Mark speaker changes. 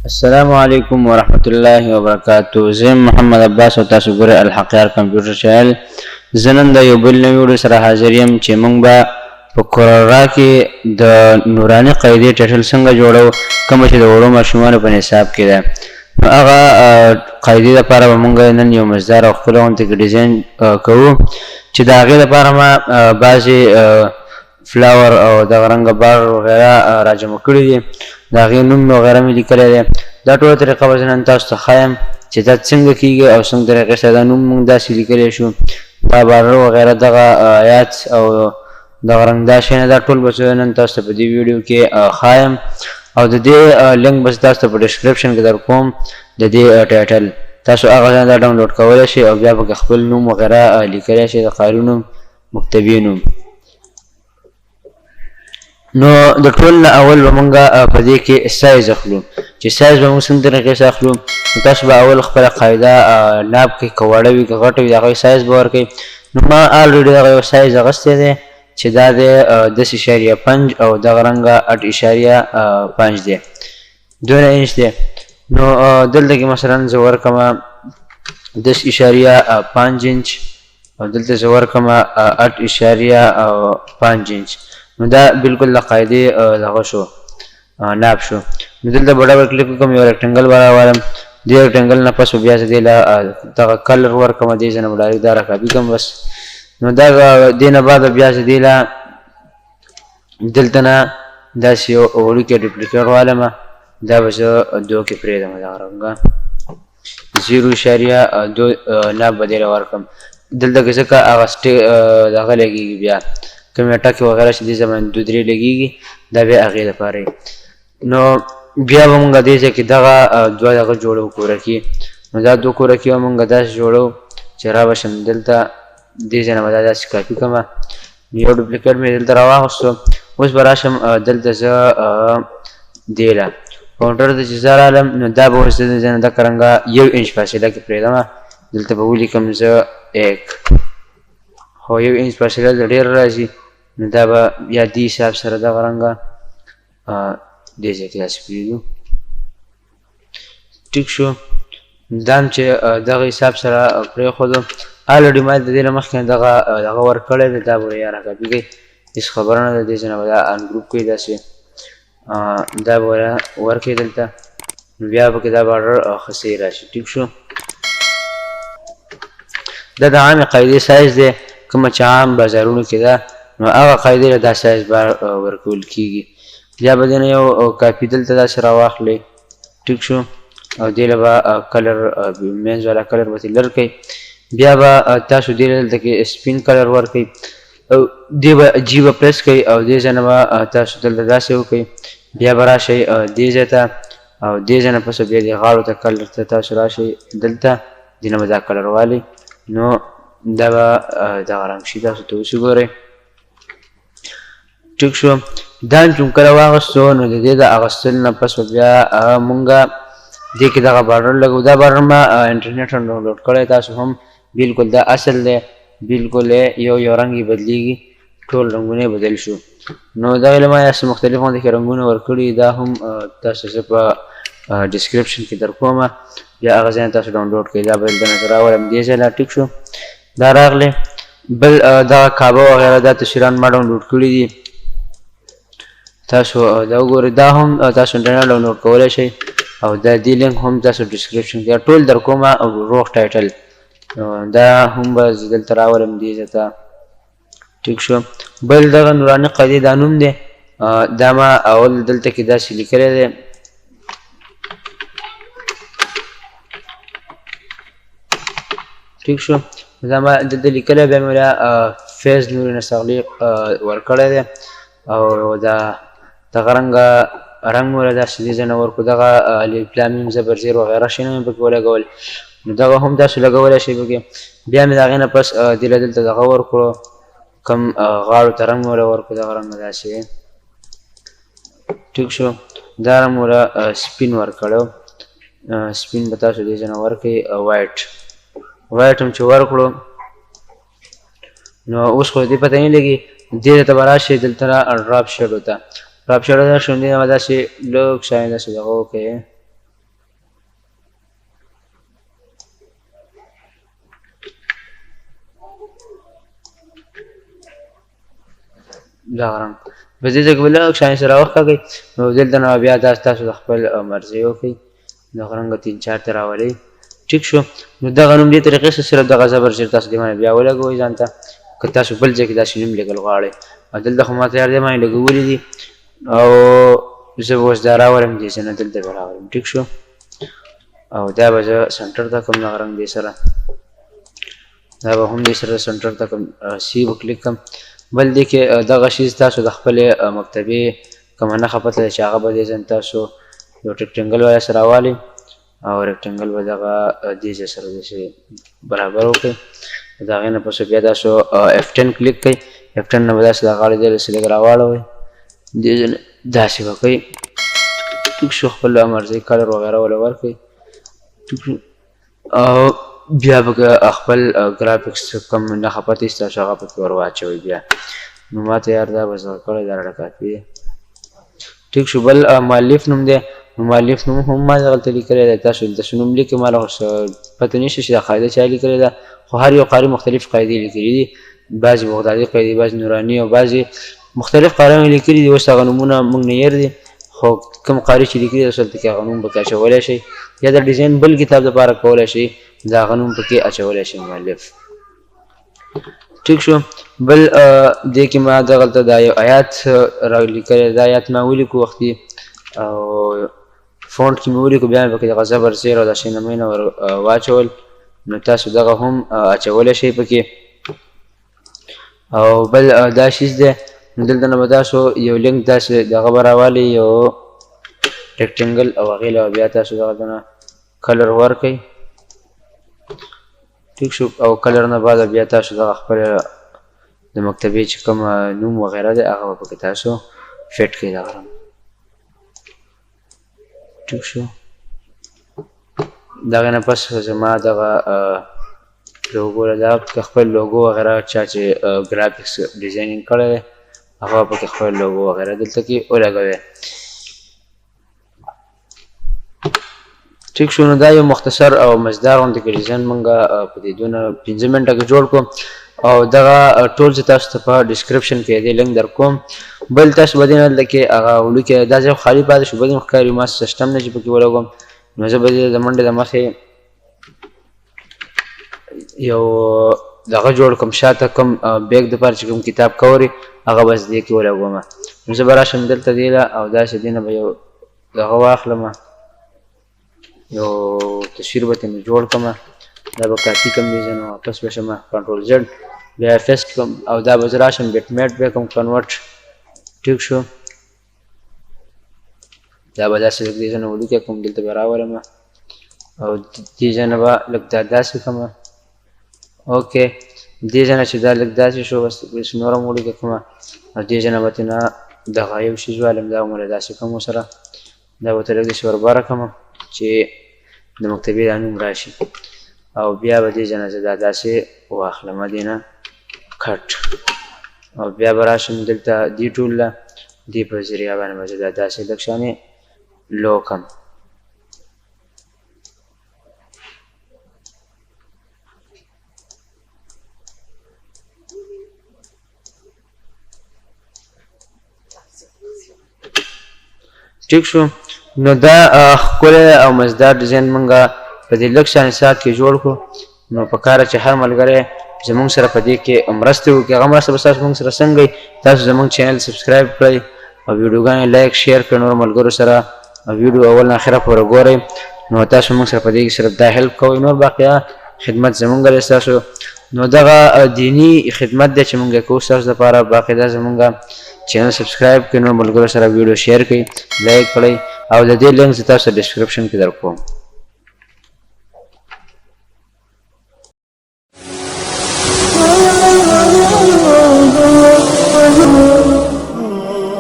Speaker 1: السلام علیکم ورحمت الله وبرکاتہ. زه محمد عباس او تاسو ګورئ الحقیار کمپیوټر چینل. زه نن د یو بل نوي ویډیو سره حاضر یم چې موږ به په کورورا کې د نوراني قاعدې ټایټل څنګه جوړو، کومه چې د وړو ماشومانو په نصاب کې ده. نو هغه قاعدې دپاره به موږ نن یو مزدار او ښکلی غوندې ډیزاین کوو چې د هغې دپاره ما بعضې فلاور او دغه رنګه بار وغیره راجمع کړي دي، د هغې نوم وغیره مې لیکلی دی. دا ټوله طریقه به زه نن تاسو ته ښایم چې دا څنګه کېږي او څنګه طریقې سره دا نوم موږ داسې لیکلی شو، دا بارډر وغیره دغه آیات او دغه رنګ دا شیانه دا ټول به زه نن تاسو ته په دې ویډیو کې ښایم او د دې لینک به تاسو ته په ډسکرپشن کې در کوم د دې ټایټل. تاسو هغه ځای دا ډاونلوډ کولی شئ او بیا پکې خپل نوم وغیره لیکلی شئ، د قاري نوم، مکتبي نوم. نو د ټول نه اول به موږ په دې کې سایز اخلو، چې سایز به موږ څنګه طریقې سره اخلو. نو تاسو به اول خپله قاعده ناب کړئ، که وړه وي که غټه وي د هغوی سایز به ورکوئ. نو ما الریډي دغه یو سایز اخیستی دی چې دا دی 10.5 او دغه رنګه 8.5 دی، 2 انچ دی. نو دلته کې مثلا زه ورکمه 10.5 انچ او دلته زه ورکمه 8.5 انچ. نو دا بالکل د قاعدې دغه شو، ناب شو. نو دلته به ډبل کلیک وکړم، یو ریکټنګل به راولم، دې ریکټنګل نه پس به بیا زه دې له دغه کلر ورکړم، دې ځای نه به ډایرکټ دا راکاپي کړم بس. نو دا دې نه بعد بیا زه دې له دلته نه داسې یو وړوکی ډوپلیکیټ والمه، دا به زه 2 کې پرېږدم، دغه رنګه 0.2 ناب به دې له ورکړم. دلته کې ځکه هغه دغه لګېږي بیا کومې ټکې وغیره چې دې ځای باندې 2-3 لګېږي، دا بیا هغې دپاره. نو بیا به مونږ دې ځای کې دغه 2 دغه جوړو کورکي. نو دا 2 کورکي به مونږ داسې جوړو چې را به شم دلته دې ځای نه به دا داسې کاپي کړمه. یو ډوپلیکیټ مې دلته راواخیستو. اوس به راشم دلته زه دې له کاونټر ته چې زه رالم، نو دا به اوس دې ځای نه دغه رنګه 1 انچ فاصله کې پرېږدمه. دلته به ولیکم زه 1، خو 1 انچ فاصله د ډېر راځي، نو دا به بیا دې حساب سره دغه رنګه دې ځای کې داسې پرېږدو. ټیک شو. دا هم چې دغه حساب سره پرېښودو، الریډي ما د دې نه مخکې دغه ورکړی دی، دا به یا راکاپي کوئ، هېڅ خبره نه ده. دې ځای نه به دا انګروپ کوئ داسې، دا به ورکوئ دلته. نو بیا پکې دا بارډر ښه صحیح راشي. ټیک شو. دا د عامې قاعدې سایز دی، کومه چې عام بازارونو کې ده، نو هغه قاعدې له دا سایز به ورکول کېږي. بیا به دې نه یو کاپي دلته داسې راواخلئ. ټیک شو. او دې له به کلر مینځ والا کلر به ترې لر کئ. بیا به تاسو دې له دلته کې سپین کلر ورکئ او دې به جي به پریس کئ او دې ځای نه به تاسو دلته داسې وکئ. بیا به راشئ دې ځای ته او دې ځای نه پس بیا دې غاړو ته کلر ته تاسو راشئ دلته، دې نه به دا کلر والئ. نو دا به دغه رنګ شي، تاسو ته اوس وګورئ. ټیک شو. دا چې موږ کله واخیستو، نو د دې د اخیستل نه پس به بیا موږ دې کې دغه بارډر لګوو. دا بارډر ما انټرنیټ نه ډاونلوډ کړی، تاسو هم بالکل دا اصل دی، بالکل یو رنګ یې بدلېږي، ټول رنګونه یې بدل شو. نو دغې له ما داسې مختلف غوندې کې رنګونه ورکړي، دا هم تاسو زه په ډسکرپشن کې در کومه، بیا هغه ځای نه تاسو ډاونلوډ کړئ. دا به دلته نه زه راولم دې ځای له. ټیک شو. دا راغلی. بل دغه کعبه وغیره دا تصویران ما ډاونلوډ کړي دي، تاسو دا وګورئ. دا هم تاسو انټرنیټ ډاونلوډ کولی شئ او دا دې لینک هم تاسو ډسکرپشن کې ټول در کومه، او روغ ټایټل دا هم به زه دلته راولم دې ځای ته. ټیک شو. بل دغه نوراني قاعدې دا نوم دی، دا ما اول دلته کې داسې لیکلی دی. ټیک شو. دا ما دلته لیکلی، بیا مې بیا فیض نور نستغلیق ورکړی دی او دا دغه رنګه رنګ مې له داسې دې ځای نه ورکړو. دغه الف لام میم زبر زیر وغیره شیونه مې پکې ولګول، نو دغه هم تاسو لګولی شئ پکې. بیا مې د هغې نه پس دې له دلته دغه ورکړو، کوم غاړو ته رنګ مې له ورکړو، دغه رنګه داسې. ټیک شو. دا رنګ مې له سپین ورکړی، سپین به تاسو دې ځای نه ورکئ. وایټ هم چې ورکړو، نو اوس خو دې پته نه لګي، دې ته به راشئ دلته ډراپ شیډو ته. ډراپ شیډو ته شونډې نه به داسې لږ شاید داسې دغه وکړئ، دا رنګ په دې ځای کې به لږ شانې سره وښکاږئ نو دلته نه بیا دا تاسو د خپل مرضي وکړئ دغه رنګه 3-4 ته راولئ ټیک شو نو دغه نوم دې طریقې سره صرف دغه زبر چې تاسو دې باندې بیا ولګوئ ځان ته که تاسو بل ځای کې داسې نوم لیکل غواړئ او دلته خو ما تیار دې باندې لګولي دي او زه به اوس دا راولم دې ځای نه دلته به راولم ټیک شو او دا به زه سنټر ته کوم دغه رنګ دې سره دا به هم دې سره سنټر ته کوم سی به کلیک کوم بل دې کې دغه شیز تاسو د خپلې مکتبې کومه نښه پته ده چې هغه به دې ځای تاسو یو ټیکټنګل والا سره راوالئ او ریکټنګل به دغه دې ځای سره داسې برابر وکړئ د هغې نه پس بیا تاسو F10 کلیک کړئ F10 نه به داسې د غاړې ځای داسې لږ راواړوئ دې ځای نه داسې به کوئ ټیک شو خپل مرضي کلر وغیره وله ورکړئ او بیا به خپل ګرافیکس کوم نښه پته وي ستاسو هغه پکې ور واچوئ بیا نو ما ته یار دا به زده کړی دا راته کافي دی ټیک شو بل مؤلف نوم دی نو مؤلف نوم هم ما دغلته لیکلی دی تاسو دلته نوم لیکئ ما له پته نشته چې دا قاعده چا لیکلې ده خو هر یو قاري مختلف قاعدې لیکلي دي بعضې بغدادي قاعدې بعضې نوراني او بعضې مختلف قاریان یې لیکلي دي اوس هغه نومونه موږ نه هېر دي خو کوم قاري چې لیکلي دی دلته کې هغه نوم پکې اچولی شئ یا د ډیزاین بل کتاب دپاره کولی شئ د هغه نوم پکې اچولی شئ مؤلف ټیک شو بل دې کې ما دغلته دا یو آیات رالیکلی دا آیات ما ولیکو وختي او فونټ کې مې ولیکو بیا مې پکې دغه زبر زیر او دا شینمینه ور واچول نو تاسو دغه هم اچولی شئ پکې او بل دا شیز دی نو دلته نه به تاسو یو لینک داسې دغه به راوالئ یو ریکټنګل او هغې له بیا تاسو دغلته نه کلر ورکئ ټیک شو او کلر نه بعد بیا تاسو دغه خپل د مکتبې چې کوم نوم وغیره دی هغه به پکې تاسو فټ کړئ دغه رنګ ټیک شو دغه نه پس زما دغه لوګو دا خپل لوګو وغیره چا چې ګرافیکس ډیزاینینګ کړی دی هغه پکې خپل لوګو وغیره دلته کې ولګوئ ټیک شو نو دا یو مختصر او مزدار غوندې کې ډیزاین موږ په دې 5 منټه کې جوړ کړو او دغه ټول زه تاسو ته په ډسکرپشن کې دې لینک در کوم بل تاسو به دې نه دلته کې هغه ولیکئ دا ځای خالي پاتې شو بل ښکاري ما سیسټم نه چې پکې ولګوم نو زه به دې د منډې د مخې یو دغه جوړ کوم شاته کوم بیگ دپاره چې کوم کتاب کوري هغه بس دې کې ولګوم نو زه به راشم دلته دې له او داسې دې نه به یو دغه واخلم یو تصویر به ترې جوړ کړم دا به کاپي کړم دې ځای نه واپس به شم کنټرول زیډ بیا پیسټ کړم او دا به زه راشم بیټ میټ به کوم کنورټ ټیک شو دا به داسې لږ دې ځای نه ولیکې کوم دلته به راولم او دې ځای نه به لږ دا داسې کړم اوکې دې ځای نه چې دا لږ داسې شو بس نور هم ولیکې کړم او دې ځای نه به ترې نه دغه یو شیز والم دا به مله داسې کړم ورسره دا به ورته لږ داسې ورباره کړم چې د مکتبې دا نوم راشي او بیا به دې ځای نه زه دا داسې واخلم دې نه کټ او بیا به راشم دلته دې ټول له دې په ذریعه باندې به زه دا داسې لږ شانې لو کړم ټیک شو نو دا ښکلی او مزدار ډیزاین موږ په دې لږ شانې ساعت کې جوړ کړو نو په کاره چې هر ملګری زموږ سره په دې کې مرسته وکړي هغه مرسته به ستاسو موږ سره څنګه وي تاسو زموږ چینل سبسکرایب کړئ او ویډیوګانې لایک شیر کړئ نور ملګرو سره او ویډیو اول نه اخره پورې ګورئ نو تاسو موږ سره په دې کې صرف دا هیلپ کوئ نور باقیه خدمت زموږ دی ستاسو نو دغه دیني خدمت دی چې موږ یې کوو ستاسو دپاره باقاعده زموږ چینل سبسکرایب کړئ نور ملګرو سره ویډیو شیر کړئ لایک کړئ او د دې لینک زه تاسو ډسکرپشن کې در کوم